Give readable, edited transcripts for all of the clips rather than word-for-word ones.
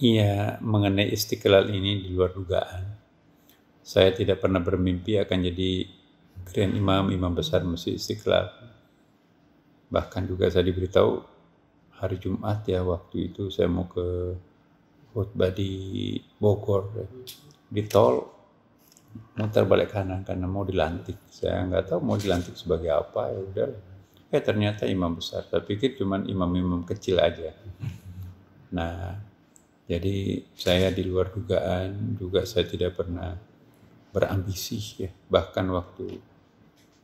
Iya, mengenai Istiqlal ini di luar dugaan. Saya tidak pernah bermimpi akan jadi Grand Imam, Imam Besar Masjid Istiqlal. Bahkan juga saya diberitahu hari Jumat ya, waktu itu saya mau ke khutbah di Bogor, di tol, muter balik kanan karena mau dilantik. Saya nggak tahu mau dilantik sebagai apa, ya udah. Ternyata imam besar. Saya pikir cuman imam-imam kecil aja. Nah, jadi saya di luar dugaan juga, saya tidak pernah berambisi ya. Bahkan waktu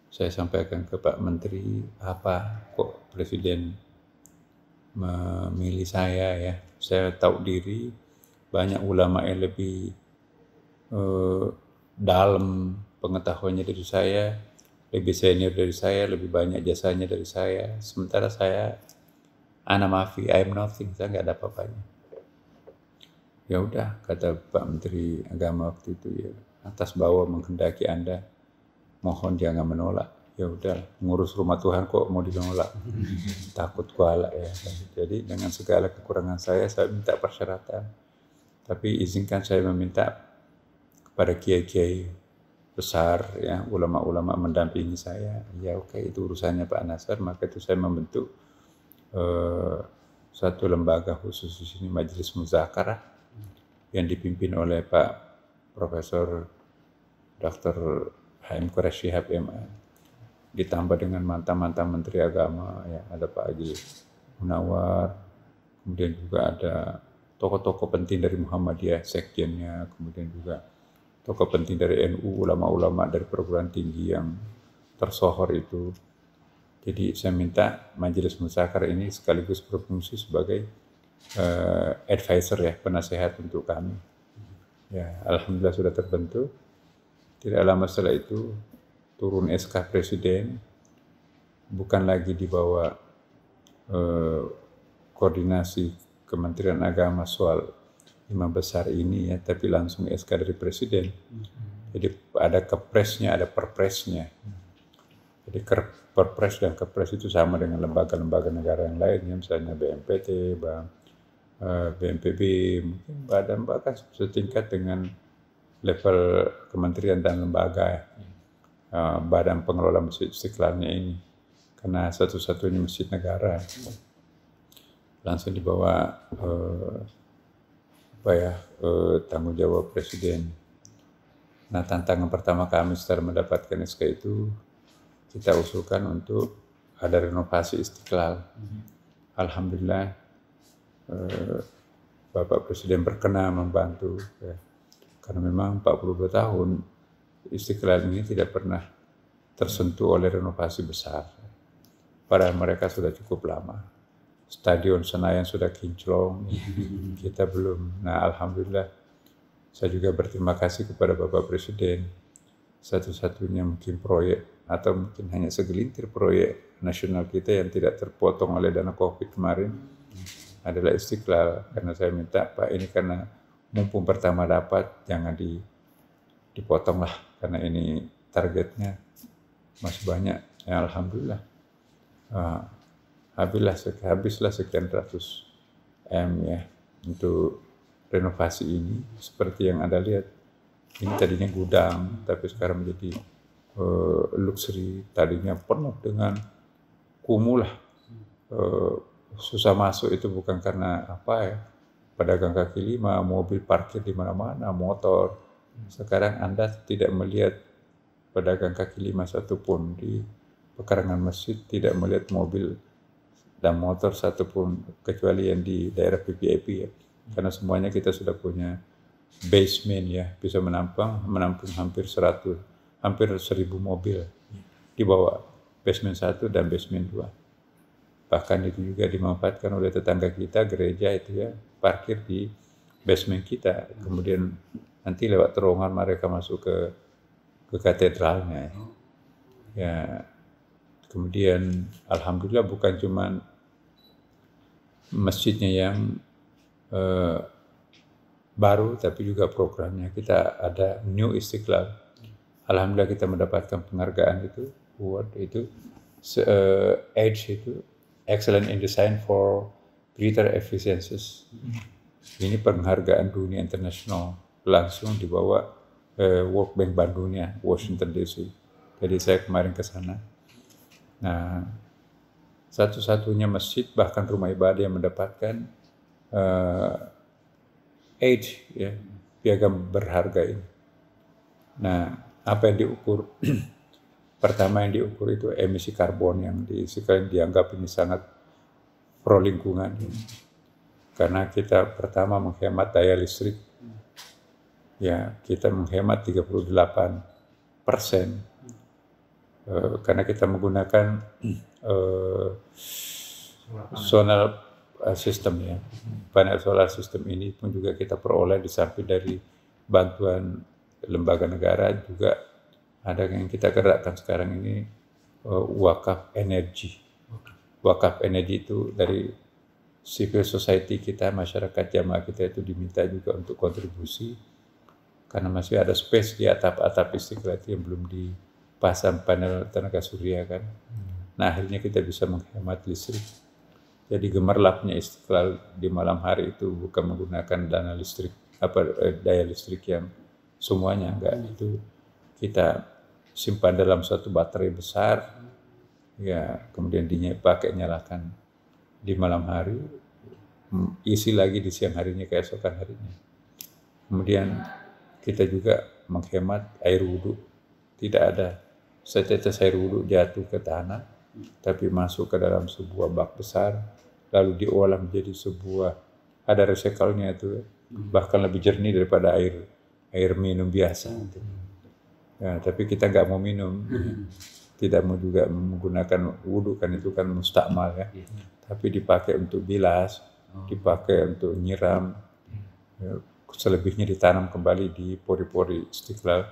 saya sampaikan ke Pak Menteri, apa kok Presiden memilih saya ya. Saya tahu diri, banyak ulama yang lebih dalam pengetahuannya dari saya, lebih senior dari saya, lebih banyak jasanya dari saya. Sementara saya, ana mafi, I am nothing, saya nggak ada apa-apanya. Ya udah, kata Pak Menteri Agama waktu itu, ya atas bawah menghendaki Anda, mohon jangan menolak. Ya udah, ngurus rumah Tuhan kok mau dinolak, takut kuala ya. Jadi dengan segala kekurangan saya minta persyaratan. Tapi izinkan saya meminta kepada kiai-kiai besar ya, ulama-ulama mendampingi saya. Ya oke, itu urusannya Pak Nasar. Maka itu saya membentuk satu lembaga khusus di sini, Majelis Muzakarah, yang dipimpin oleh Pak Profesor Dr. H.M. Quraisy Shihab MA, ditambah dengan mantan-mantan Menteri Agama ya, ada Pak Haji Munawar, kemudian juga ada tokoh-tokoh penting dari Muhammadiyah, sekjennya, kemudian juga tokoh penting dari NU, ulama-ulama dari perguruan tinggi yang tersohor itu. Jadi saya minta Majelis Muzakarah ini sekaligus berfungsi sebagai advisor ya, penasehat untuk kami. Ya, alhamdulillah sudah terbentuk. Tidak lama setelah itu turun SK Presiden, bukan lagi di bawah koordinasi Kementerian Agama soal imam besar ini ya, tapi langsung SK dari Presiden. Jadi ada kepresnya, ada perpresnya. Jadi perpres dan kepres itu sama dengan lembaga-lembaga negara yang lainnya, misalnya BNPT, BNPB, mungkin badan bahkan setingkat dengan level kementerian dan lembaga badan pengelola Masjid Istiqlalnya ini, karena satu-satunya masjid negara langsung di bawah tanggung jawab Presiden. Nah, tantangan pertama kami setelah mendapatkan SK itu, kita usulkan untuk ada renovasi Istiqlal. Alhamdulillah Bapak Presiden berkenan membantu ya. Karena memang 42 tahun Istiqlal ini tidak pernah tersentuh oleh renovasi besar. Padahal mereka sudah cukup lama. Stadion Senayan sudah kinclong, kita belum. Nah, alhamdulillah saya juga berterima kasih kepada Bapak Presiden. Satu-satunya mungkin proyek atau mungkin hanya segelintir proyek nasional kita yang tidak terpotong oleh dana Covid kemarin adalah Istiqlal. Karena saya minta, Pak, ini karena mumpung pertama dapat, jangan dipotong lah, karena ini targetnya masih banyak. Ya, alhamdulillah habislah sekian ratus M ya untuk renovasi ini. Seperti yang Anda lihat, ini tadinya gudang tapi sekarang menjadi luxury. Tadinya penuh dengan kumuh lah, susah masuk itu bukan karena apa ya, pedagang kaki lima, mobil parkir di mana-mana, motor. Sekarang Anda tidak melihat pedagang kaki lima satupun di pekarangan masjid, tidak melihat mobil dan motor satupun, kecuali yang di daerah PPIP ya. Karena semuanya kita sudah punya basement ya, bisa menampung hampir 1000 mobil di bawah basement 1 dan basement 2. Bahkan itu juga dimanfaatkan oleh tetangga kita, gereja itu ya, parkir di basement kita. Kemudian nanti lewat terowongan mereka masuk ke katedralnya. Ya, kemudian alhamdulillah bukan cuma masjidnya yang baru, tapi juga programnya. Kita ada New Istiqlal. Alhamdulillah kita mendapatkan penghargaan itu, award itu, Edge itu, Excellent in Design for Greater Efficiencies. Ini penghargaan dunia internasional langsung dibawa World Bank Bandungnya, Washington DC. Jadi saya kemarin ke sana. Nah, satu-satunya masjid bahkan rumah ibadah yang mendapatkan aid, ya, piagam berharga ini. Nah, apa yang diukur? Pertama yang diukur itu emisi karbon yang sekalian dianggap ini sangat pro lingkungan. Karena kita pertama menghemat daya listrik. Ya, kita menghemat 38%. Karena kita menggunakan solar system, ya. Panel solar system ini pun juga kita peroleh di samping dari bantuan lembaga negara, juga ada yang kita gerakkan sekarang ini wakaf energi. Wakaf energi itu dari civil society kita, masyarakat jamaah kita itu diminta juga untuk kontribusi karena masih ada space di atap-atap Istiqlal yang belum dipasang panel tenaga surya kan. Nah, akhirnya kita bisa menghemat listrik. Jadi gemerlapnya Istiqlal di malam hari itu bukan menggunakan daya listrik yang semuanya, enggak, itu kita simpan dalam suatu baterai besar, ya, kemudian dipakai nyalakan di malam hari, isi lagi di siang harinya, keesokan harinya. Kemudian kita juga menghemat air wudhu. Tidak ada setetes air wudhu jatuh ke tanah, tapi masuk ke dalam sebuah bak besar, lalu diolah menjadi sebuah, ada recycle-nya itu, bahkan lebih jernih daripada air minum biasa. Ya, tapi kita nggak mau minum, tidak mau juga menggunakan wudhu, kan itu kan mustakmal, ya. Tapi dipakai untuk bilas, dipakai untuk nyiram, ya, selebihnya ditanam kembali di pori-pori Istiqlal,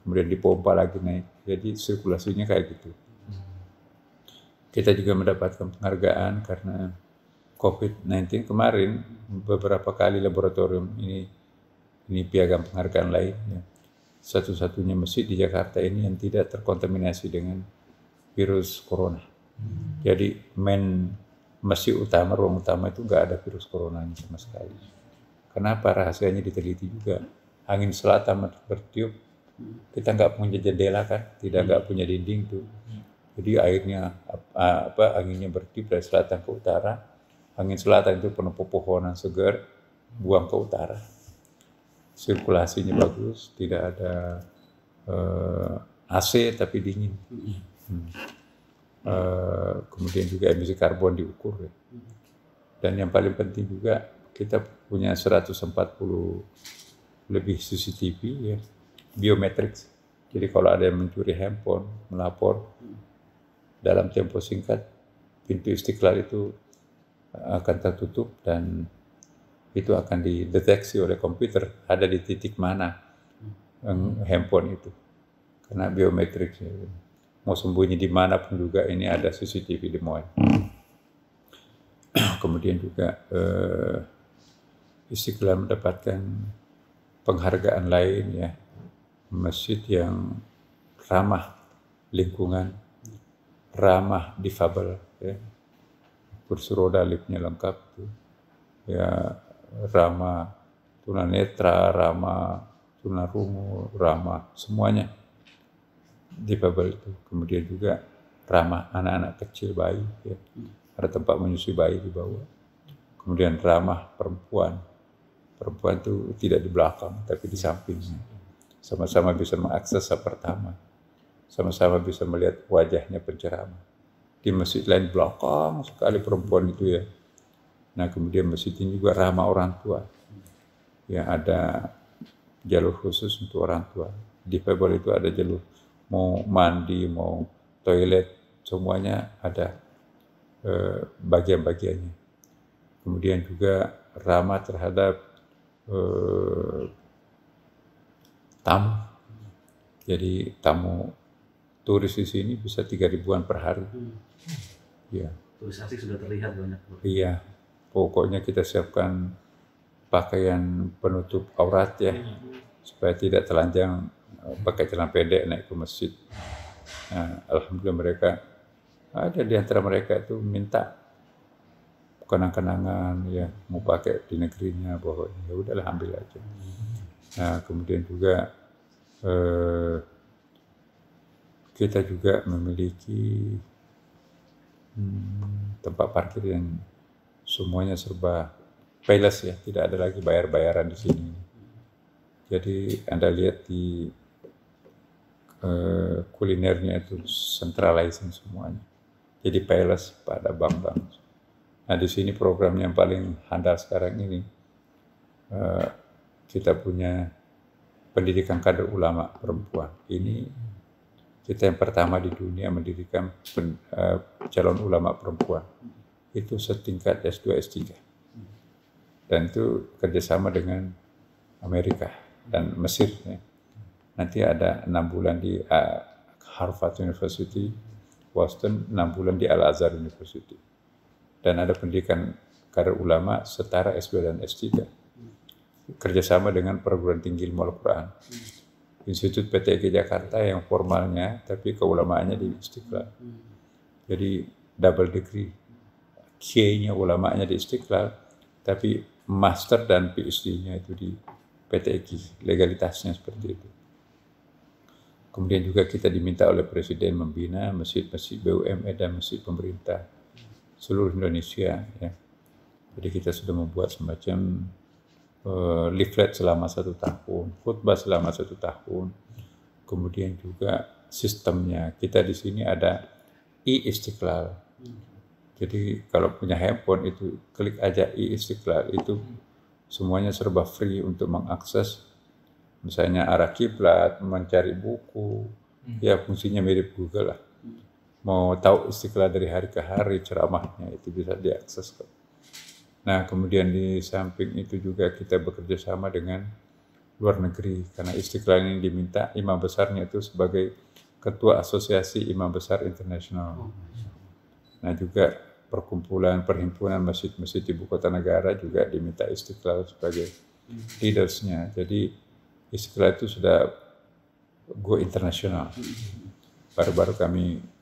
kemudian dipompa lagi naik. Jadi sirkulasinya kayak gitu. Kita juga mendapatkan penghargaan karena COVID-19 kemarin, beberapa kali laboratorium ini piagam penghargaan lain, ya. Satu-satunya masjid di Jakarta ini yang tidak terkontaminasi dengan virus corona. Jadi masjid utama, ruang utama itu nggak ada virus corona sama sekali. Kenapa? Rahasianya diteliti juga. Angin selatan bertiup, kita nggak punya jendela kan, nggak punya dinding tuh. Jadi anginnya bertiup dari selatan ke utara. Angin selatan itu penuh pepohonan segar, buang ke utara. Sirkulasinya bagus, tidak ada AC tapi dingin. Kemudian juga emisi karbon diukur, ya. Dan yang paling penting juga kita punya 140 lebih CCTV, ya, biometrik. Jadi kalau ada yang mencuri handphone, melapor, dalam tempo singkat pintu Istiqlal itu akan tertutup dan itu akan dideteksi oleh komputer ada di titik mana handphone itu, karena biometrik. Mau sembunyi di mana pun juga ini ada CCTV di Moen. Kemudian juga Istiqlal mendapatkan penghargaan lain, ya, masjid yang ramah lingkungan, ramah difabel, ya. Kursi roda, liftnya lengkap, ya, ramah tunanetra, ramah tunarungu, ramah semuanya difabel itu. Kemudian juga ramah anak-anak kecil, bayi, ya. Ada tempat menyusui bayi di bawah. Kemudian ramah perempuan itu tidak di belakang tapi di sampingnya, sama-sama bisa mengakses pertama, sama-sama bisa melihat wajahnya penceramah. Di masjid lain belakang sekali perempuan itu, ya. Nah, kemudian masjid ini juga ramah orang tua, ya, ada jalur khusus untuk orang tua. Di Febel itu ada jalur mau mandi, mau toilet, semuanya ada bagian-bagiannya. Kemudian juga ramah terhadap tamu. Jadi tamu turis di sini bisa 3.000-an per hari. Ya. Turis asing sudah terlihat banyak. Iya. Pokoknya kita siapkan pakaian penutup aurat, ya, supaya tidak telanjang pakai celana pendek naik ke masjid. Nah, alhamdulillah mereka ada di antara mereka itu minta kenang-kenangan ya, mau pakai di negerinya, bahwa ya udahlah ambil aja. Nah kemudian juga kita juga memiliki tempat parkir yang semuanya serba payless ya, tidak ada lagi bayar-bayaran di sini. Jadi Anda lihat di kulinernya itu centralizing semuanya. Jadi payless pada bank-bank. Nah di sini program yang paling handal sekarang ini, kita punya pendidikan kader ulama perempuan. Ini kita yang pertama di dunia mendirikan calon ulama perempuan. Itu setingkat S2, S3. Dan itu kerjasama dengan Amerika dan Mesir. Ya. Nanti ada 6 bulan di Harvard University, Boston, 6 bulan di Al-Azhar University. Dan ada pendidikan kader ulama setara S2 dan S3. Kerjasama dengan perguruan tinggi ilmu Al-Quran. Institut PTIQ Jakarta yang formalnya, tapi keulamaannya di Istiqlal. Jadi double degree. Q-nya ulamanya di Istiqlal, tapi master dan PhD-nya itu di PTIQ. Legalitasnya seperti itu. Kemudian juga kita diminta oleh Presiden membina masjid-masjid BUMN dan masjid pemerintah seluruh Indonesia. Ya. Jadi kita sudah membuat semacam leaflet selama 1 tahun, khutbah selama 1 tahun. Kemudian juga sistemnya, kita di sini ada e-Istiqlal. Jadi kalau punya handphone itu klik aja e-Istiqlal, itu semuanya serba free untuk mengakses. Misalnya arah kiblat, mencari buku, ya fungsinya mirip Google lah. Mau tahu Istiqlal dari hari ke hari, ceramahnya itu bisa diakses. Nah kemudian di samping itu juga kita bekerja sama dengan luar negeri, karena Istiqlal ini diminta imam besarnya itu sebagai ketua asosiasi imam besar internasional. Nah juga perhimpunan masjid-masjid ibu kota negara juga diminta Istiqlal sebagai leadersnya. Jadi Istiqlal itu sudah go internasional. Baru-baru kami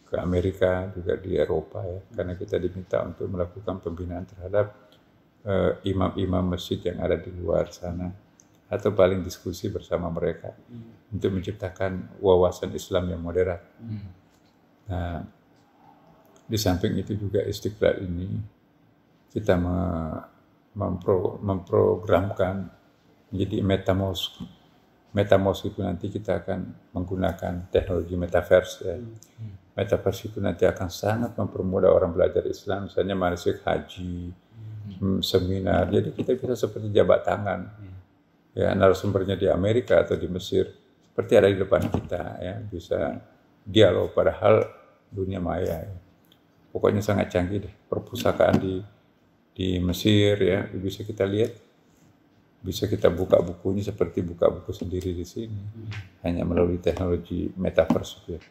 ke Amerika, juga di Eropa ya, karena kita diminta untuk melakukan pembinaan terhadap imam-imam masjid yang ada di luar sana, atau paling diskusi bersama mereka untuk menciptakan wawasan Islam yang moderat. Nah, di samping itu juga Istiqlal ini kita memprogramkan menjadi MetaMosque. MetaMosque itu nanti kita akan menggunakan teknologi metaverse ya. Metaverse itu nanti akan sangat mempermudah orang belajar Islam, misalnya manasik haji, seminar. Jadi kita bisa seperti jabat tangan, ya narasumbernya di Amerika atau di Mesir, seperti ada di depan kita, ya bisa dialog padahal dunia maya. Ya. Pokoknya sangat canggih deh. Perpustakaan di Mesir ya bisa kita lihat, bisa kita buka bukunya seperti buka buku sendiri di sini, hanya melalui teknologi metaverse ya.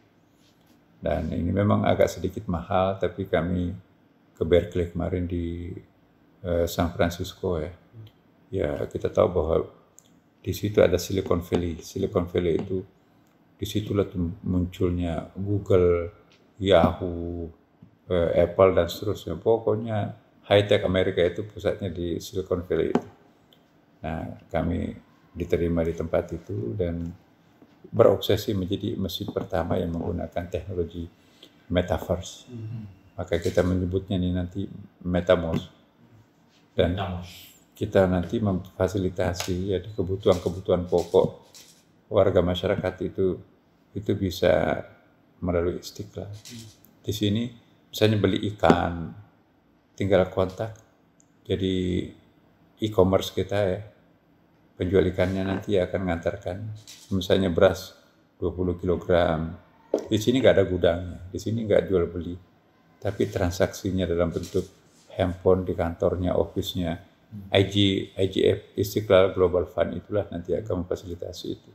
Dan ini memang agak sedikit mahal, tapi kami ke Berkeley kemarin di San Francisco ya. Ya kita tahu bahwa di situ ada Silicon Valley. Silicon Valley itu disitulah munculnya Google, Yahoo, Apple dan seterusnya. Pokoknya high tech Amerika itu pusatnya di Silicon Valley itu. Nah kami diterima di tempat itu dan berobsesi menjadi masjid pertama yang menggunakan teknologi metaverse. Maka kita menyebutnya ini nanti MetaMosque. Dan kita nanti memfasilitasi ya kebutuhan-kebutuhan pokok warga masyarakat itu bisa melalui Istiqlal. Di sini misalnya beli ikan, tinggal kontak. Jadi e-commerce kita ya, penjual ikannya nanti akan mengantarkan misalnya beras 20 kg. Di sini nggak ada gudangnya, di sini nggak jual beli, tapi transaksinya dalam bentuk handphone di kantornya, office-nya, IGF Istiqlal Global Fund itulah nanti akan memfasilitasi itu.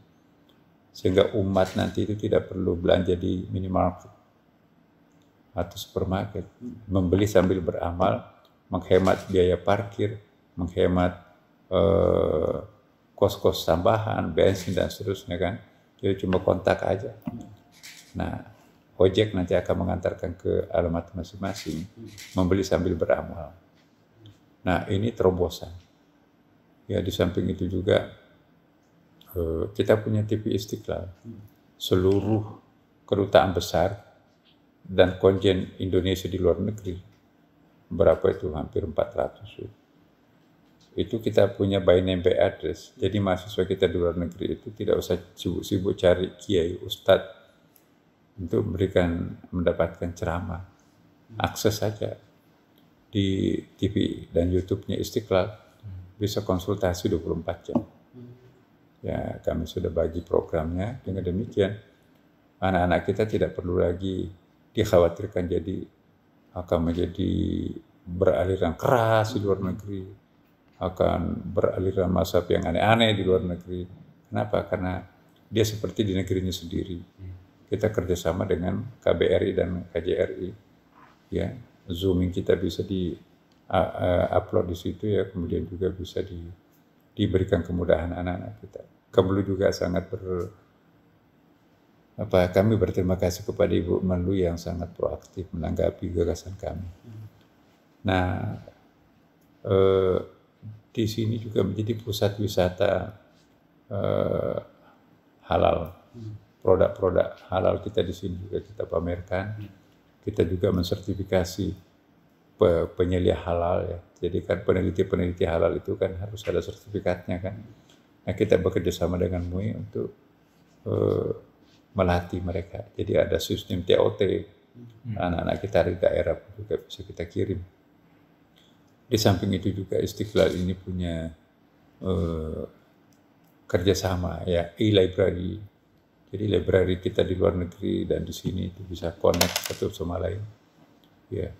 Sehingga umat nanti itu tidak perlu belanja di minimarket atau supermarket, membeli sambil beramal, menghemat biaya parkir, menghemat kos-kos tambahan, bensin dan seterusnya kan. Jadi cuma kontak aja. Nah, ojek nanti akan mengantarkan ke alamat masing-masing, membeli sambil beramal. Nah, ini terobosan. Ya, di samping itu juga kita punya TV Istiqlal. Seluruh kedutaan besar dan konjen Indonesia di luar negeri, berapa itu? Hampir 400. Itu kita punya by name by address. Jadi mahasiswa kita di luar negeri itu tidak usah sibuk-sibuk cari kiai, ustadz untuk mendapatkan ceramah. Akses saja di TV dan YouTube-nya Istiqlal, bisa konsultasi 24 jam. Ya, kami sudah bagi programnya. Dengan demikian, anak-anak kita tidak perlu lagi dikhawatirkan akan menjadi beraliran keras di luar negeri, akan beraliran mazhab yang aneh-aneh di luar negeri. Kenapa? Karena dia seperti di negerinya sendiri. Kita kerjasama dengan KBRI dan KJRI. Ya, Zooming kita bisa upload di situ ya, kemudian juga bisa diberikan kemudahan anak-anak kita. Kami juga sangat kami berterima kasih kepada Ibu Menlu yang sangat proaktif menanggapi gagasan kami. Nah, di sini juga menjadi pusat wisata halal. Produk-produk halal kita di sini juga kita pamerkan. Kita juga mensertifikasi penyelia halal ya. Jadi kan peneliti halal itu kan harus ada sertifikatnya kan. Nah, kita bekerja sama dengan MUI untuk melatih mereka. Jadi ada sistem TOT. Anak-anak kita di daerah juga bisa kita kirim. Di samping itu juga Istiqlal ini punya kerjasama ya, e-library. Jadi library kita di luar negeri dan di sini itu bisa connect satu sama lain. Ya,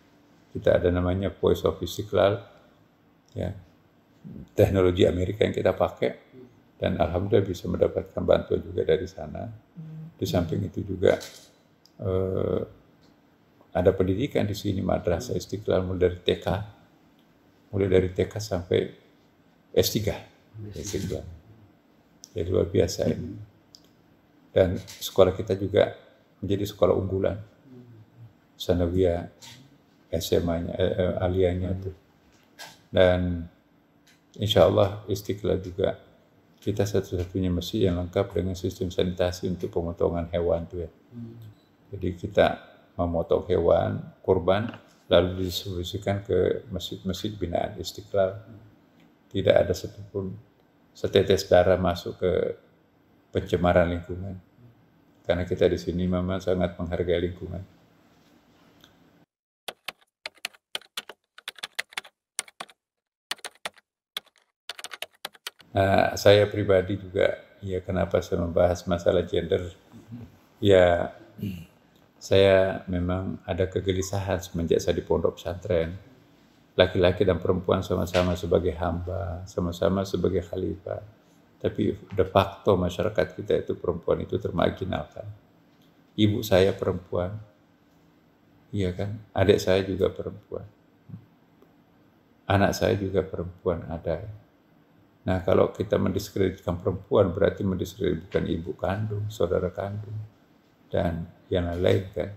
kita ada namanya Voice of Istiqlal. Ya, teknologi Amerika yang kita pakai. Dan alhamdulillah bisa mendapatkan bantuan juga dari sana. Di samping itu juga ada pendidikan di sini, Madrasah Istiqlal mulai dari TK sampai S3. Istiqlal. Jadi luar biasa ini. Dan sekolah kita juga menjadi sekolah unggulan. Sanawiyah, SMA-nya, aliyahnya itu. Dan insya Allah Istiqlal juga kita satu-satunya masjid yang lengkap dengan sistem sanitasi untuk pemotongan hewan tuh ya. Jadi kita memotong hewan kurban lalu didistribusikan ke masjid-masjid binaan Istiqlal. Tidak ada satupun setetes darah masuk ke pencemaran lingkungan. Karena kita di sini memang sangat menghargai lingkungan. Nah, saya pribadi juga, ya kenapa saya membahas masalah gender, ya saya memang ada kegelisahan semenjak saya di pondok pesantren. Laki-laki dan perempuan sama-sama sebagai hamba, sama-sama sebagai khalifah. Tapi de facto masyarakat kita itu perempuan itu termarginalkan. Ibu saya perempuan, iya kan, adik saya juga perempuan. Anak saya juga perempuan ada. Nah, kalau kita mendiskreditkan perempuan berarti mendiskreditkan ibu kandung, saudara kandung, dan yang lain kan.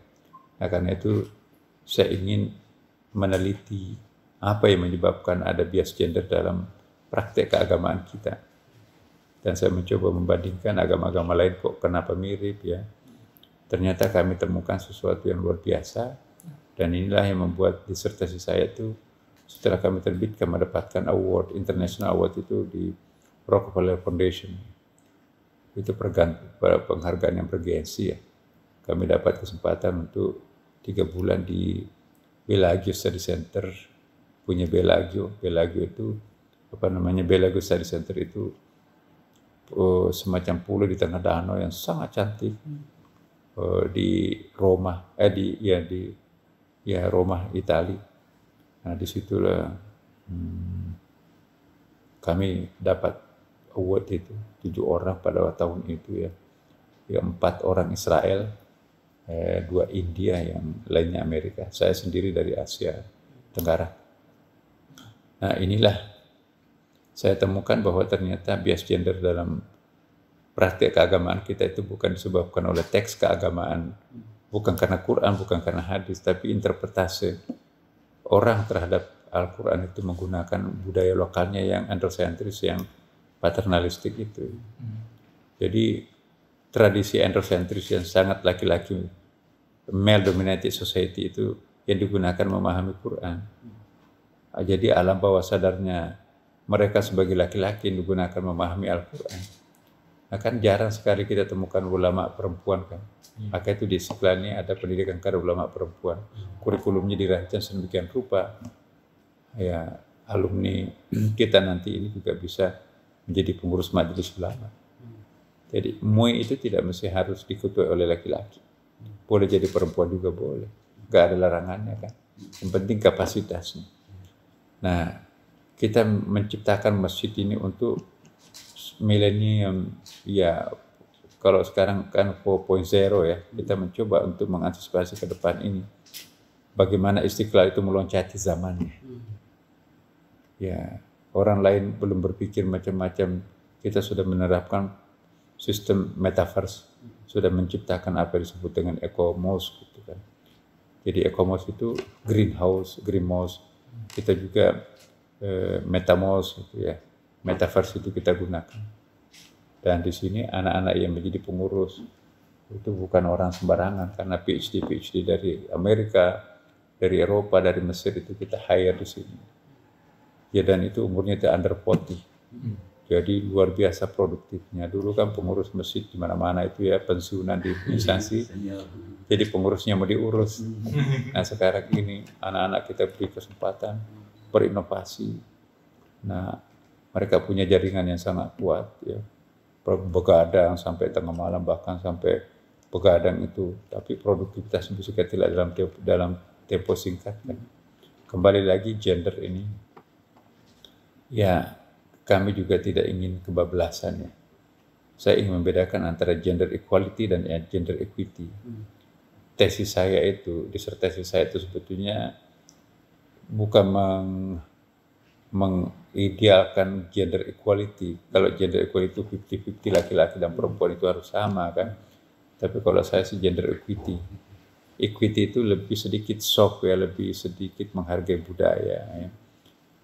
Nah, karena itu saya ingin meneliti apa yang menyebabkan ada bias gender dalam praktek keagamaan kita. Dan saya mencoba membandingkan agama-agama lain kok kenapa mirip ya. Ternyata kami temukan sesuatu yang luar biasa, dan inilah yang membuat disertasi saya itu setelah kami terbitkan mendapatkan award, international award itu di Rockefeller Foundation. Itu penghargaan yang bergensi ya. Kami dapat kesempatan untuk 3 bulan di Bellagio Study Center, punya Bellagio. Bellagio itu Bellagio Study Center itu semacam pulau di tengah danau yang sangat cantik di Roma, Roma, Italia. Nah, disitulah kami dapat award itu 7 orang pada tahun itu ya. 4 orang Israel, 2 India, yang lainnya Amerika. Saya sendiri dari Asia Tenggara. Nah, inilah saya temukan bahwa ternyata bias gender dalam praktik keagamaan kita itu bukan disebabkan oleh teks keagamaan bukan karena Quran, bukan karena hadis, tapi interpretasi orang terhadap Al-Quran itu menggunakan budaya lokalnya yang androcentris, yang paternalistik itu. Jadi tradisi androcentris yang sangat laki-laki, male dominated society itu yang digunakan memahami Quran. Jadi alam bawah sadarnya mereka sebagai laki-laki yang digunakan memahami Al-Quran. Nah kan jarang sekali kita temukan ulama perempuan kan. Maka itu di Istiqlal ini ada pendidikan kader ulama perempuan. Kurikulumnya dirancang sedemikian rupa. Ya, alumni kita nanti ini juga bisa menjadi pengurus majelis ulama. Jadi MUI itu tidak mesti harus diketuai oleh laki-laki. Boleh jadi perempuan juga boleh. Gak ada larangannya kan. Yang penting kapasitasnya. Nah, kita menciptakan masjid ini untuk milenium, ya kalau sekarang kan 4.0 ya, kita mencoba untuk mengantisipasi ke depan ini. Bagaimana Istiqlal itu meloncati zamannya. Ya, orang lain belum berpikir macam-macam, kita sudah menerapkan sistem metaverse, sudah menciptakan apa yang disebut dengan eco-mosque gitu kan. Jadi eco-mosque itu greenhouse, kita juga metamosque gitu ya. Metaverse itu kita gunakan. Dan di sini anak-anak yang menjadi pengurus itu bukan orang sembarangan, karena PhD dari Amerika, dari Eropa, dari Mesir itu kita hire di sini. Ya, dan itu umurnya itu under 40. Jadi luar biasa produktifnya. Dulu kan pengurus masjid di mana-mana itu ya pensiunan di instansi. Jadi pengurusnya mau diurus. Nah sekarang ini anak-anak kita beri kesempatan berinovasi. Nah mereka punya jaringan yang sangat kuat ya. Begadang sampai tengah malam, bahkan sampai begadang itu. Tapi produktivitas bisa kita dalam tempo singkat kan. Kembali lagi gender ini. Ya, kami juga tidak ingin kebablasan ya. Saya ingin membedakan antara gender equality dan gender equity. Tesis saya itu, disertasi saya itu sebetulnya bukan mengidealkan gender equality. Kalau gender equality itu 50-50, laki-laki dan perempuan itu harus sama kan. Tapi kalau saya sih gender equity. Equity itu lebih sedikit soft ya, lebih sedikit menghargai budaya ya.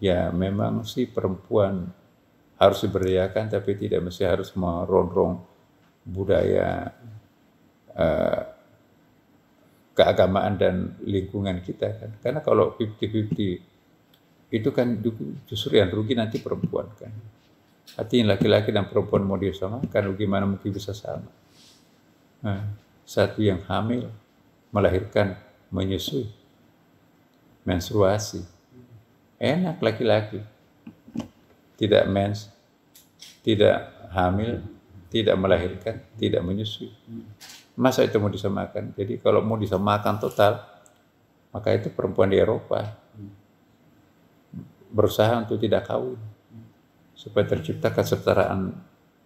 Ya memang sih perempuan harus diberdayakan, tapi tidak mesti harus merongrong budaya keagamaan dan lingkungan kita kan. Karena kalau 50-50 itu kan justru yang rugi nanti perempuan kan. Artinya laki-laki dan perempuan mau disamakan, gimana mungkin bisa sama? Nah, satu yang hamil, melahirkan, menyusui, menstruasi, enak laki-laki, tidak mens, tidak hamil, tidak melahirkan, tidak menyusui. Masa itu mau disamakan? Jadi kalau mau disamakan total, maka itu perempuan di Eropa berusaha untuk tidak kawin supaya tercipta kesetaraan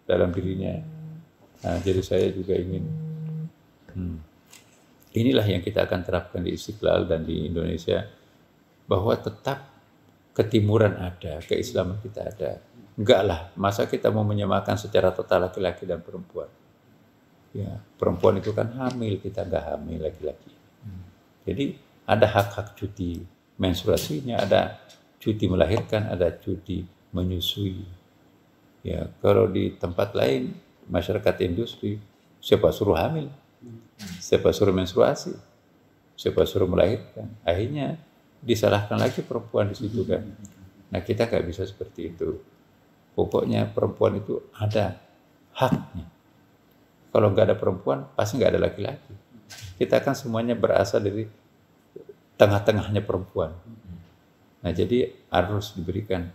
dalam dirinya. Nah, jadi saya juga ingin inilah yang kita akan terapkan di Istiqlal dan di Indonesia, bahwa tetap ketimuran ada, keislaman kita ada. Enggak lah, masa kita mau menyamakan secara total laki-laki dan perempuan. Ya, perempuan itu kan hamil, kita enggak hamil laki-laki. Jadi ada hak-hak cuti menstruasinya, ada cuti melahirkan, ada cuti menyusui. Ya, kalau di tempat lain, masyarakat industri, siapa suruh hamil? Siapa suruh menstruasi? Siapa suruh melahirkan? Akhirnya disalahkan lagi perempuan di situ kan. Nah kita nggak bisa seperti itu. Pokoknya perempuan itu ada haknya. Kalau nggak ada perempuan, pasti nggak ada laki-laki. Kita kan semuanya berasal dari tengah-tengahnya perempuan. Nah jadi harus diberikan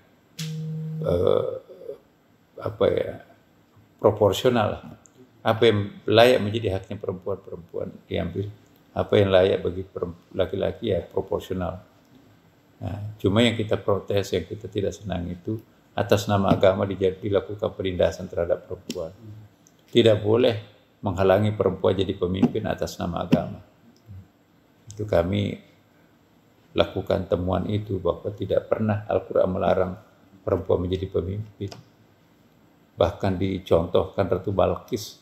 proporsional. Apa yang layak menjadi haknya perempuan diambil. Apa yang layak bagi laki-laki ya proporsional. Nah, cuma yang kita protes, yang kita tidak senang itu atas nama agama dilakukan penindasan terhadap perempuan. Tidak boleh menghalangi perempuan jadi pemimpin atas nama agama. Itu kami lakukan temuan itu, bahwa tidak pernah Al-Quran melarang perempuan menjadi pemimpin. Bahkan dicontohkan Ratu Balqis,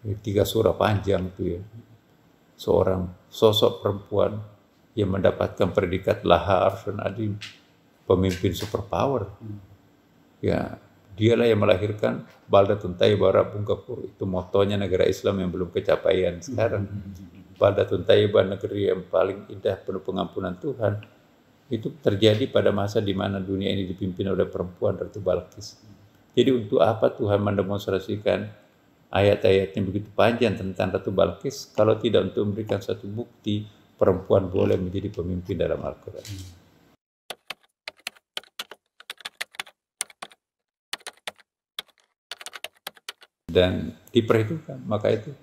3 surah panjang itu ya. seorang sosok perempuan yang mendapatkan predikat laha arsyun adim, pemimpin superpower. Ya, dialah yang melahirkan Baldatun Thayyibah Rabbun Ghafur. Itu motonya negara Islam yang belum kecapaian sekarang. Baldatun Thayyibah, negeri yang paling indah penuh pengampunan Tuhan. Itu terjadi pada masa di mana dunia ini dipimpin oleh perempuan, Ratu Balkis. Jadi untuk apa Tuhan mendemonstrasikan ayat-ayat yang begitu panjang tentang Ratu Balkis kalau tidak untuk memberikan satu bukti perempuan boleh menjadi pemimpin dalam Al-Quran. Dan diperhitungkan, maka itu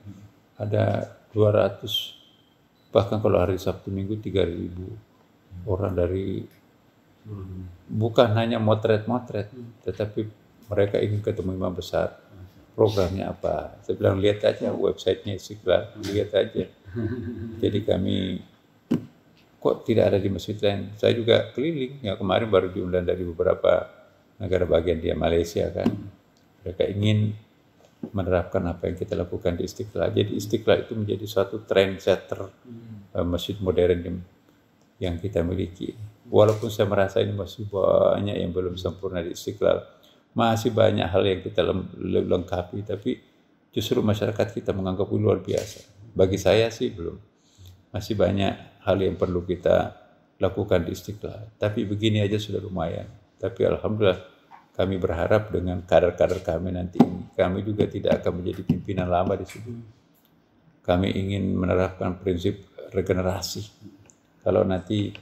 ada 200, bahkan kalau hari Sabtu Minggu 3.000 orang dari, bukan hanya motret-motret, tetapi mereka ingin ketemu imam besar. Programnya apa? Saya bilang lihat aja websitenya Istiqlal, lihat aja. Jadi kami kok tidak ada di masjid lain. Saya juga keliling, ya kemarin baru diundang dari beberapa negara bagian di Malaysia kan. Mereka ingin menerapkan apa yang kita lakukan di Istiqlal. Jadi Istiqlal itu menjadi suatu trendsetter masjid modern yang kita miliki. Walaupun saya merasa ini masih banyak yang belum sempurna di Istiqlal, masih banyak hal yang kita lengkapi, tapi justru masyarakat kita menganggap luar biasa. Bagi saya sih belum. Masih banyak hal yang perlu kita lakukan di Istiqlal. Tapi begini aja sudah lumayan. Tapi alhamdulillah, kami berharap dengan kader-kader kami nanti ini, kami juga tidak akan menjadi pimpinan lama di situ. Kami ingin menerapkan prinsip regenerasi. Kalau nanti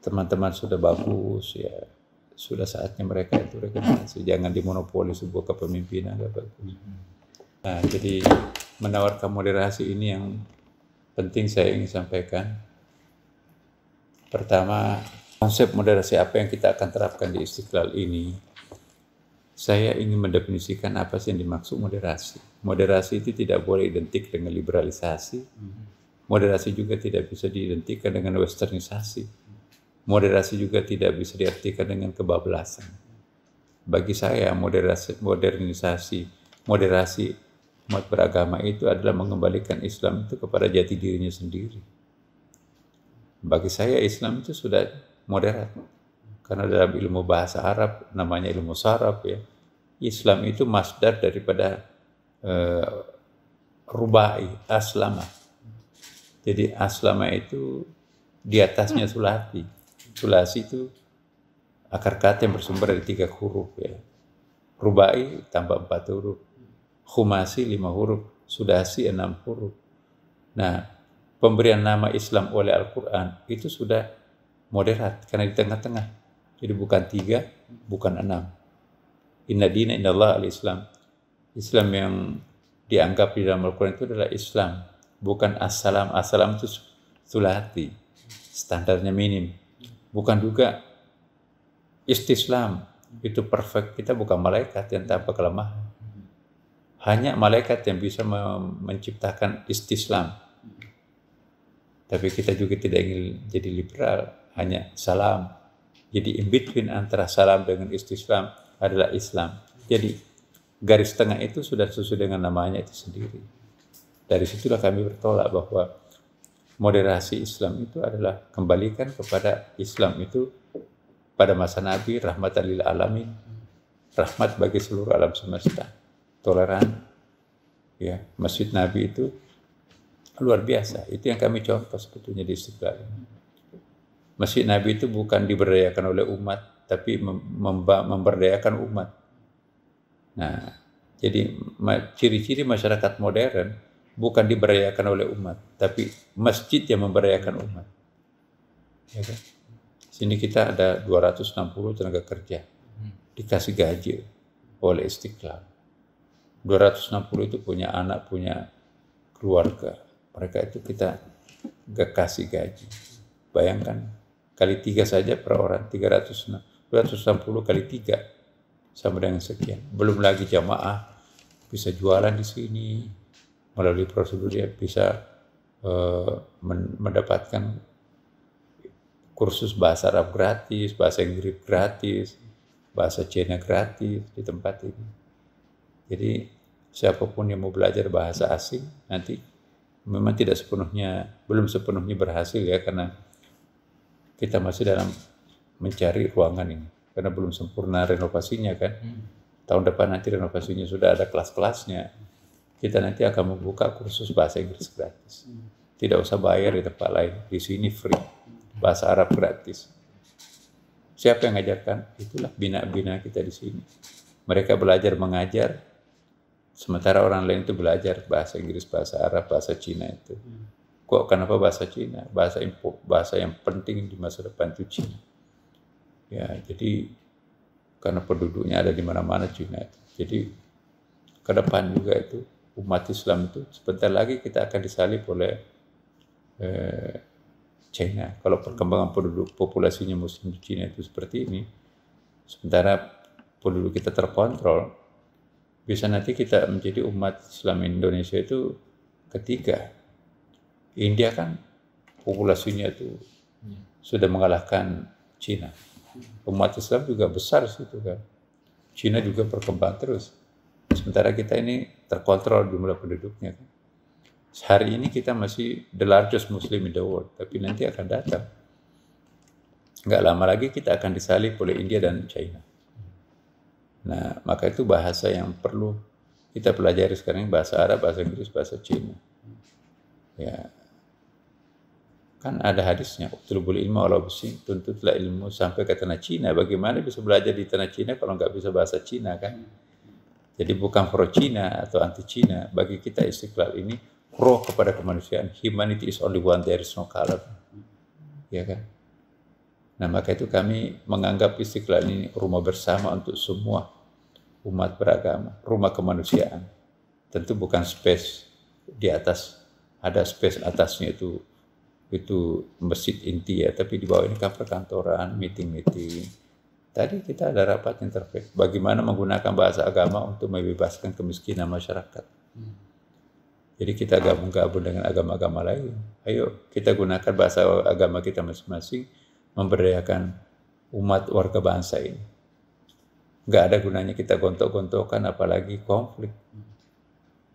teman-teman sudah bagus, ya sudah saatnya mereka itu regenerasi. Jangan dimonopoli sebuah kepemimpinan. Nah, jadi menawarkan moderasi ini yang penting saya ingin sampaikan. Pertama, konsep moderasi apa yang kita akan terapkan di Istiqlal ini, saya ingin mendefinisikan apa sih yang dimaksud moderasi. Moderasi itu tidak boleh identik dengan liberalisasi. Moderasi juga tidak bisa diidentikan dengan westernisasi. Moderasi juga tidak bisa diartikan dengan kebablasan. Bagi saya moderasi umat beragama itu adalah mengembalikan Islam itu kepada jati dirinya sendiri. Bagi saya Islam itu sudah moderat. Karena dalam ilmu bahasa Arab, namanya ilmu saraf ya, Islam itu masdar daripada rubai, aslama. Jadi aslama itu di atasnya sulasi. Sulasi itu akar kata yang bersumber dari 3 huruf ya. Rubai tambah 4 huruf. Khumasi 5 huruf. Sudasi 6 huruf. Nah, pemberian nama Islam oleh Al-Quran itu sudah moderat karena di tengah-tengah. Jadi bukan 3, bukan 6. Inna dina indallah al-Islam. Islam yang dianggap di dalam Al-Quran itu adalah Islam, bukan assalam. Assalam itu sulati, standarnya minim. Bukan juga istislam, itu perfect. Kita bukan malaikat yang tanpa kelemahan. Hanya malaikat yang bisa menciptakan istislam. Tapi kita juga tidak ingin jadi liberal, hanya salam. Jadi in between antara salam dengan istislam adalah Islam. Jadi garis tengah itu sudah sesuai dengan namanya itu sendiri. Dari situlah kami bertolak bahwa moderasi Islam itu adalah kembalikan kepada Islam itu pada masa Nabi rahmatan lil alamin, rahmat bagi seluruh alam semesta, toleran. Ya, Masjid Nabi itu luar biasa. Itu yang kami contoh sebetulnya di Istiqlal. Masjid Nabi itu bukan diberdayakan oleh umat, tapi memberdayakan umat. Nah, jadi ciri-ciri masyarakat modern bukan diberdayakan oleh umat, tapi masjid yang memberdayakan umat. Ya kan? Sini kita ada 260 tenaga kerja, dikasih gaji oleh Istiqlal. 260 itu punya anak, punya keluarga. Mereka itu kita gak kasih gaji. Bayangkan, kali 3 saja per orang, 260 kali 3 sama dengan sekian. Belum lagi jamaah bisa jualan di sini, melalui prosedur dia bisa mendapatkan kursus bahasa Arab gratis, bahasa Inggris gratis, bahasa Cina gratis di tempat ini. Jadi siapapun yang mau belajar bahasa asing nanti memang belum sepenuhnya berhasil ya, karena kita masih dalam mencari ruangan ini, karena belum sempurna renovasinya kan. Tahun depan nanti renovasinya sudah ada kelas-kelasnya. Kita nanti akan membuka kursus bahasa Inggris gratis. Tidak usah bayar di tempat lain, di sini free. Bahasa Arab gratis. Siapa yang ngajarkan? Itulah bina-bina kita di sini. Mereka belajar mengajar, sementara orang lain itu belajar bahasa Inggris, bahasa Arab, bahasa Cina itu. Kok kenapa bahasa Cina? Bahasa yang penting di masa depan itu Cina. Ya, jadi karena penduduknya ada di mana-mana Cina itu. Jadi ke depan juga itu umat Islam itu sebentar lagi kita akan disalib oleh China. Kalau perkembangan penduduk populasinya Muslim di Cina itu seperti ini, sementara penduduk kita terkontrol, bisa nanti kita menjadi umat Islam Indonesia itu ketiga. India kan populasinya itu sudah mengalahkan Cina. Umat Islam juga besar situ kan. Cina juga berkembang terus. Sementara kita ini terkontrol jumlah penduduknya kan. Hari ini kita masih the largest Muslim in the world, tapi nanti akan datang. Nggak lama lagi kita akan disalib oleh India dan China. Nah, maka itu bahasa yang perlu kita pelajari sekarang, bahasa Arab, bahasa Inggris, bahasa Cina. Ya, kan ada hadisnya, utlubul ilmu ala bising, tuntutlah ilmu sampai ke tanah Cina. Bagaimana bisa belajar di tanah Cina kalau nggak bisa bahasa Cina kan? Jadi bukan pro Cina atau anti Cina. Bagi kita Istiqlal ini pro kepada kemanusiaan. Humanity is only one, there is no color. Ya kan? Nah, maka itu kami menganggap Istiqlal ini rumah bersama untuk semua umat beragama, rumah kemanusiaan. Tentu bukan space di atas, ada space atasnya itu masjid inti ya, tapi di bawah ini kan perkantoran, meeting. Tadi kita ada rapat interfaith, bagaimana menggunakan bahasa agama untuk membebaskan kemiskinan masyarakat. Jadi kita gabung-gabung dengan agama-agama lain. Ayo kita gunakan bahasa agama kita masing-masing, memberdayakan umat warga bangsa ini. Nggak ada gunanya kita gontok-gontokan, apalagi konflik.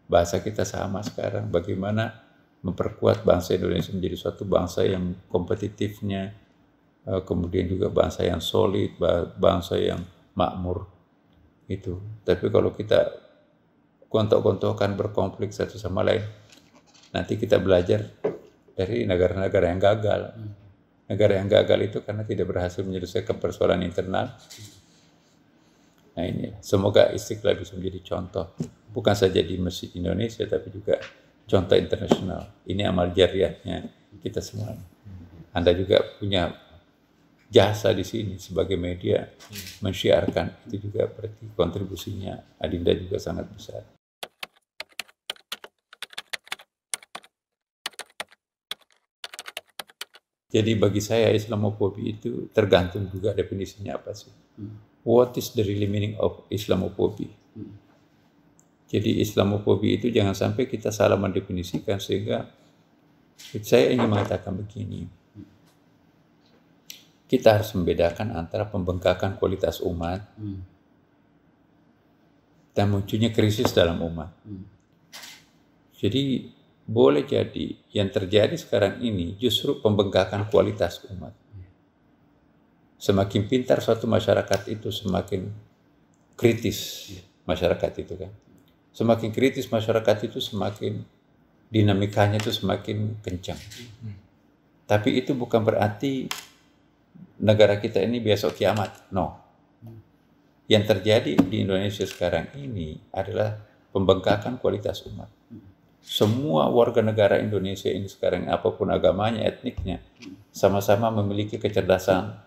Bahasa kita sama sekarang, bagaimana memperkuat bangsa Indonesia menjadi suatu bangsa yang kompetitifnya, kemudian juga bangsa yang solid, bangsa yang makmur. Itu. Tapi kalau kita gontok-gontokan, berkonflik satu sama lain, nanti kita belajar dari negara-negara yang gagal. Negara yang gagal itu karena tidak berhasil menyelesaikan persoalan internal. Nah ini, semoga Istiqlal bisa menjadi contoh, bukan saja di Masjid Indonesia, tapi juga contoh internasional. Ini amal jariahnya kita semua. Anda juga punya jasa di sini sebagai media, mensyiarkan, itu juga berarti kontribusinya Adinda juga sangat besar. Jadi bagi saya Islamophobia itu tergantung juga definisinya apa sih. What is the really meaning of Islamophobia? Jadi Islamophobia itu jangan sampai kita salah mendefinisikan, sehingga saya ingin mengatakan begini. Kita harus membedakan antara pembengkakan kualitas umat dan munculnya krisis dalam umat. Jadi boleh jadi yang terjadi sekarang ini justru pembengkakan kualitas umat. Semakin pintar suatu masyarakat itu, semakin kritis masyarakat itu kan. Semakin kritis masyarakat itu, semakin dinamikanya itu semakin kencang. Tapi itu bukan berarti negara kita ini besok kiamat. No. Yang terjadi di Indonesia sekarang ini adalah pembengkakan kualitas umat. Semua warga negara Indonesia ini sekarang, apapun agamanya, etniknya, sama-sama memiliki kecerdasan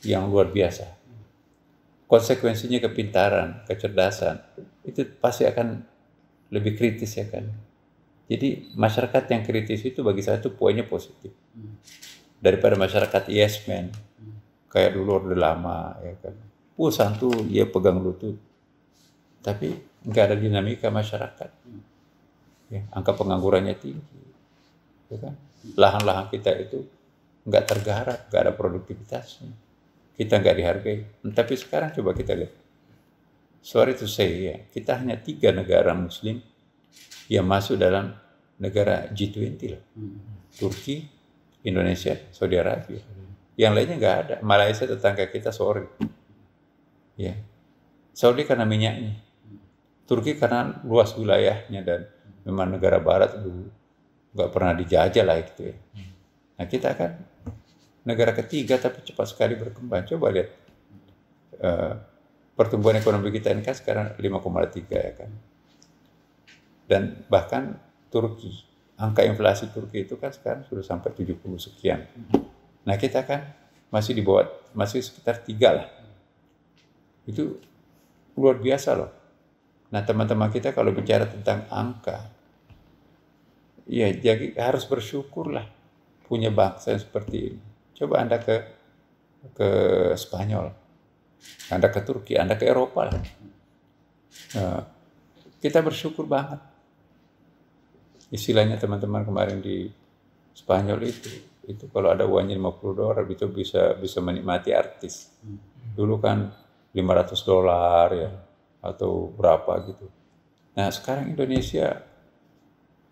yang luar biasa. Konsekuensinya kepintaran, kecerdasan, itu pasti akan lebih kritis ya kan. Jadi masyarakat yang kritis itu bagi saya itu poinnya positif. Daripada masyarakat yes man, kayak dulu Orde Lama ya kan. Santu dia pegang lutut. Tapi nggak ada dinamika masyarakat. Ya, angka penganggurannya tinggi. Ya kan? Lahan-lahan kita itu nggak tergarap, nggak ada produktivitasnya. Kita nggak dihargai. Tapi sekarang coba kita lihat. Sorry to say ya, kita hanya 3 negara Muslim yang masuk dalam negara G20 lah. Turki, Indonesia, Saudi Arabia. Yang lainnya nggak ada. Malaysia tetangga kita, sorry. Ya. Saudi karena minyaknya. Turki karena luas wilayahnya dan memang negara barat dulu nggak pernah dijajah lah gitu ya. Nah kita kan negara ketiga tapi cepat sekali berkembang. Coba lihat pertumbuhan ekonomi kita ini kan sekarang 5,3 ya kan. Dan bahkan Turki, angka inflasi Turki itu kan sekarang sudah sampai 70 sekian. Nah kita kan masih di bawah, masih sekitar 3 lah. Itu luar biasa loh. Nah teman-teman kita kalau bicara tentang angka, ya jadi harus bersyukurlah punya bangsa yang seperti ini. Coba Anda ke Spanyol, Anda ke Turki, Anda ke Eropa lah. Nah, kita bersyukur banget. Istilahnya teman-teman kemarin di Spanyol itu kalau ada uangnya $50 itu bisa menikmati artis. Dulu kan $500 ya atau berapa gitu. Nah sekarang Indonesia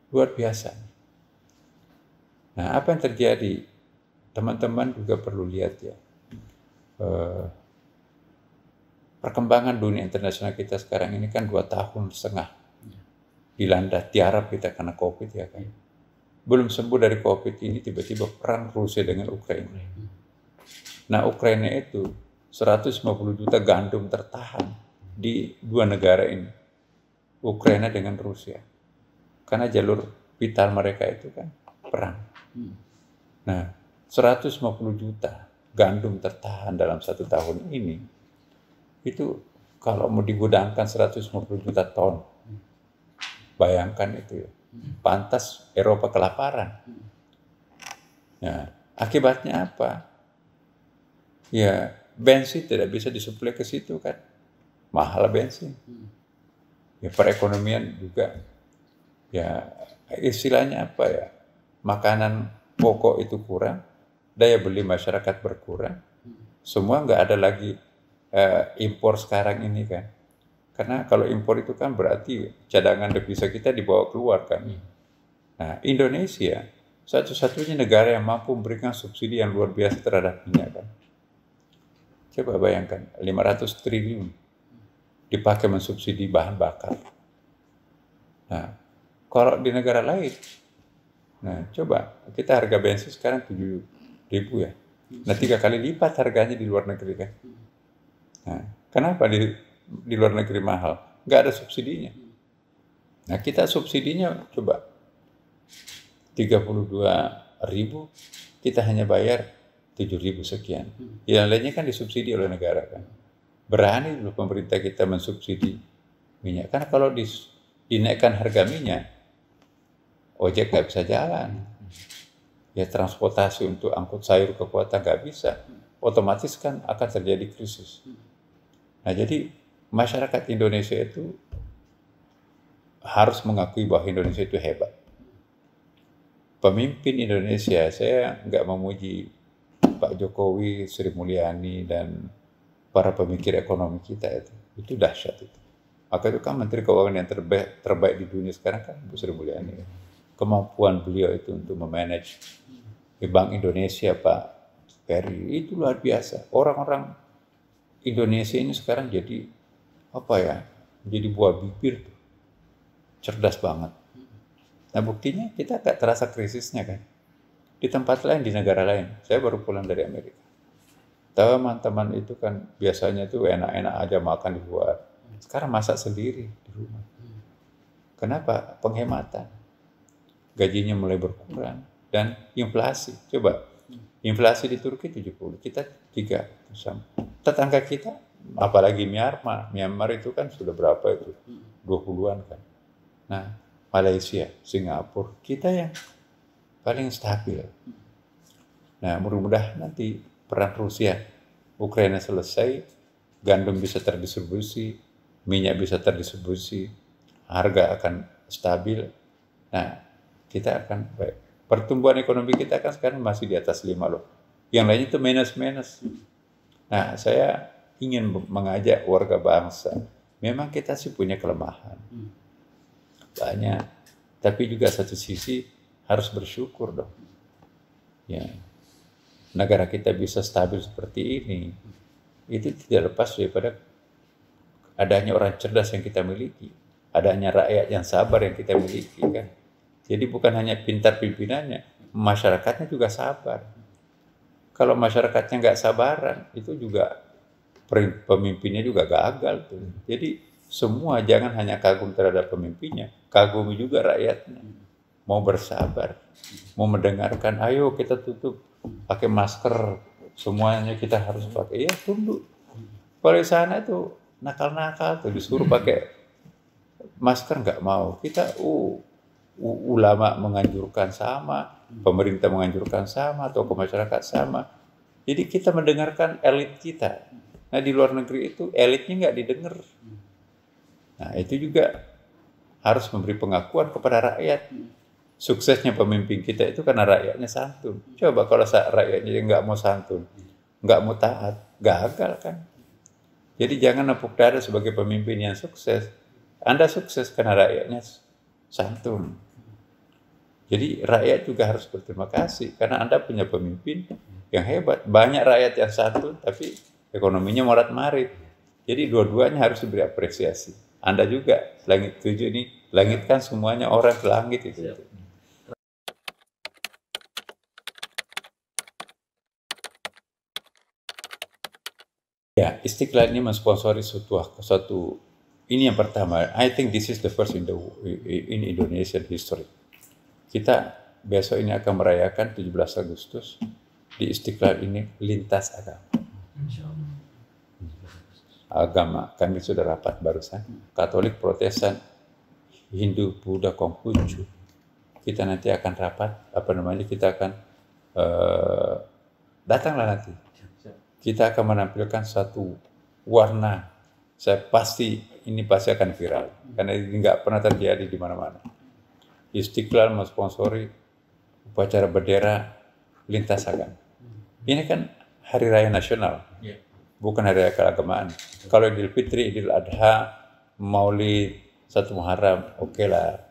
luar biasa. Nah apa yang terjadi? Teman-teman juga perlu lihat ya. Perkembangan dunia internasional kita sekarang ini kan 2,5 tahun dilanda tiarap kita karena COVID ya kan. Belum sembuh dari COVID ini tiba-tiba perang Rusia dengan Ukraina. Nah Ukraina itu 150 juta gandum tertahan di 2 negara ini, Ukraina dengan Rusia, karena jalur vital mereka itu kan perang. Nah 150 juta gandum tertahan dalam 1 tahun ini, itu kalau mau digudangkan 150 juta ton, bayangkan itu ya, pantas Eropa kelaparan. Nah akibatnya apa? Ya bensin tidak bisa disuplai ke situ kan, mahal bensin. Ya perekonomian juga, ya istilahnya apa ya, makanan pokok itu kurang, daya beli masyarakat berkurang, semua nggak ada lagi impor sekarang ini kan. Karena kalau impor itu kan berarti cadangan devisa kita dibawa keluar kan. Nah Indonesia satu-satunya negara yang mampu memberikan subsidi yang luar biasa terhadap minyak kan. Coba bayangkan 500 triliun dipakai mensubsidi bahan bakar. Nah, kalau di negara lain, nah coba kita harga bensin sekarang 7.000 ya. Nah 3 kali lipat harganya di luar negeri kan. Nah, kenapa di luar negeri mahal? Nggak ada subsidinya. Nah kita subsidinya coba 32.000, kita hanya bayar 7.000 sekian. Yang lainnya kan disubsidi oleh negara kan. Berani dulu pemerintah kita mensubsidi minyak. Karena kalau dinaikkan harga minyak, ojek nggak bisa jalan. Ya transportasi untuk angkut sayur ke kota nggak bisa. Otomatis kan akan terjadi krisis. Nah jadi masyarakat Indonesia itu harus mengakui bahwa Indonesia itu hebat. Pemimpin Indonesia, saya nggak memuji Pak Jokowi, Sri Mulyani, dan para pemikir ekonomi kita itu dahsyat itu. Maka itu kan Menteri Keuangan yang terbaik di dunia sekarang kan Bu Sri Mulyani. Kemampuan beliau itu untuk memanage Bank Indonesia Pak Peri itu luar biasa. Orang-orang Indonesia ini sekarang jadi apa ya? Jadi buah bibir tuh. Cerdas banget. Nah buktinya kita gak terasa krisisnya kan. Di tempat lain, di negara lain. Saya baru pulang dari Amerika. Teman-teman itu kan biasanya tuh enak-enak aja makan di luar. Sekarang masak sendiri di rumah. Kenapa? Penghematan. Gajinya mulai berkurang. Dan inflasi. Coba, inflasi di Turki 70, kita 3. Tetangga kita, apalagi Myanmar itu kan sudah berapa itu? 20-an kan. Nah, Malaysia, Singapura, kita yang paling stabil. Nah, mudah-mudahan nanti perang Rusia, Ukraina selesai, gandum bisa terdistribusi, minyak bisa terdistribusi, harga akan stabil. Nah, kita akan baik. Pertumbuhan ekonomi kita kan sekarang masih di atas 5 loh. Yang lain itu minus. Nah, saya ingin mengajak warga bangsa, memang kita sih punya kelemahan. Banyak Tapi juga satu sisi harus bersyukur dong. Ya, negara kita bisa stabil seperti ini, itu tidak lepas daripada adanya orang cerdas yang kita miliki, adanya rakyat yang sabar yang kita miliki kan. Jadi bukan hanya pintar pimpinannya, masyarakatnya juga sabar. Kalau masyarakatnya nggak sabaran, itu juga pemimpinnya juga gagal tuh. Jadi semua jangan hanya kagum terhadap pemimpinnya, kagumi juga rakyatnya. Mau bersabar, mau mendengarkan, ayo kita tutup, pakai masker, semuanya kita harus pakai. Ya tunduk. Kalau di sana itu nakal-nakal tuh disuruh pakai masker nggak mau. Kita ulama menganjurkan sama, pemerintah menganjurkan sama, tokoh masyarakat sama. Jadi kita mendengarkan elit kita. Nah di luar negeri itu elitnya nggak didengar. Nah itu juga harus memberi pengakuan kepada rakyat. Suksesnya pemimpin kita itu karena rakyatnya santun. Coba kalau rakyatnya nggak mau santun, nggak mau taat, gagal kan. Jadi jangan nepuk dada sebagai pemimpin yang sukses. Anda sukses karena rakyatnya santun. Jadi rakyat juga harus berterima kasih karena Anda punya pemimpin yang hebat. Banyak rakyat yang santun tapi ekonominya morat-marit. Jadi dua-duanya harus diberi apresiasi. Anda juga, langit 7 ini, langit kan semuanya orang ke langit itu. Ya, Istiqlal ini mensponsori suatu ini yang pertama. I think this is the first in Indonesian history. Kita besok ini akan merayakan 17 Agustus di Istiqlal ini lintas agama. Agama kami sudah rapat barusan, Katolik, Protestan, Hindu, Buddha, Konghucu. Kita nanti akan rapat, kita akan datanglah nanti. Kita akan menampilkan satu warna. Ini pasti akan viral karena ini nggak pernah terjadi di mana-mana. Istiqlal mensponsori upacara bendera lintas agama. Ini kan hari raya nasional. Bukan hari raya keagamaan. Kalau Idul Fitri, Idul Adha, Maulid, 1 Muharram, oke lah.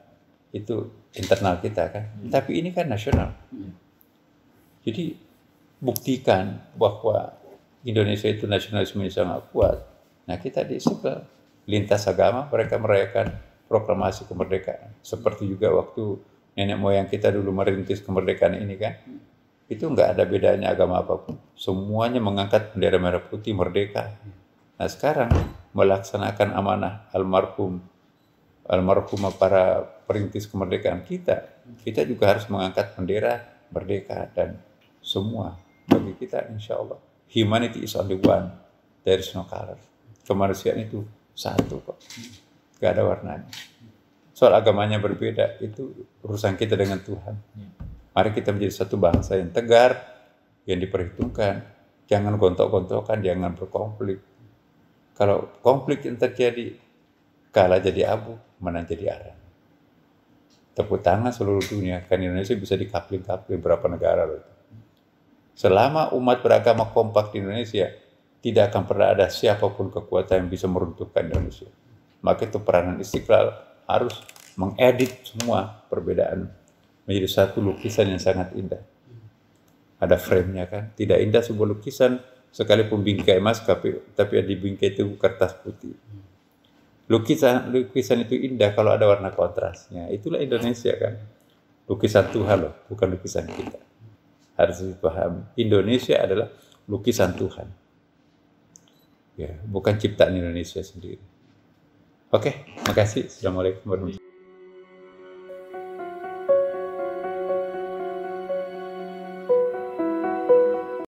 Itu internal kita kan. Tapi ini kan nasional. Jadi buktikan bahwa Indonesia itu nasionalisme sangat kuat. Nah kita di Istiqlal, lintas agama, mereka merayakan proklamasi kemerdekaan. Seperti juga waktu nenek moyang kita dulu merintis kemerdekaan ini kan. Itu nggak ada bedanya agama apapun. Semuanya mengangkat bendera merah putih merdeka. Nah sekarang melaksanakan amanah almarhum para perintis kemerdekaan kita juga harus mengangkat bendera merdeka dan semua bagi kita insya Allah. Humanity is only one, there is no color. Kemanusiaan itu satu kok, nggak ada warnanya. Soal agamanya berbeda itu urusan kita dengan Tuhan. Mari kita menjadi satu bangsa yang tegar, yang diperhitungkan. Jangan gontok-gontokan, jangan berkonflik. Kalau konflik yang terjadi, kalah jadi abu, menang jadi arang. Tepuk tangan seluruh dunia, kan Indonesia bisa dikapling-kapling berapa negara loh. Selama umat beragama kompak di Indonesia, tidak akan pernah ada siapapun kekuatan yang bisa meruntuhkan Indonesia. Maka itu peranan Istiqlal harus mengedit semua perbedaan menjadi satu lukisan yang sangat indah. Ada frame-nya kan. Tidak indah sebuah lukisan sekalipun bingkai emas, tapi di bingkai itu kertas putih. Lukisan itu indah kalau ada warna kontrasnya. Itulah Indonesia kan. Lukisan Tuhan loh, bukan lukisan kita. Harus dipahami. Indonesia adalah lukisan Tuhan. Ya, bukan ciptaan Indonesia sendiri. Oke, makasih. Assalamualaikum warahmatullahi wabarakatuh.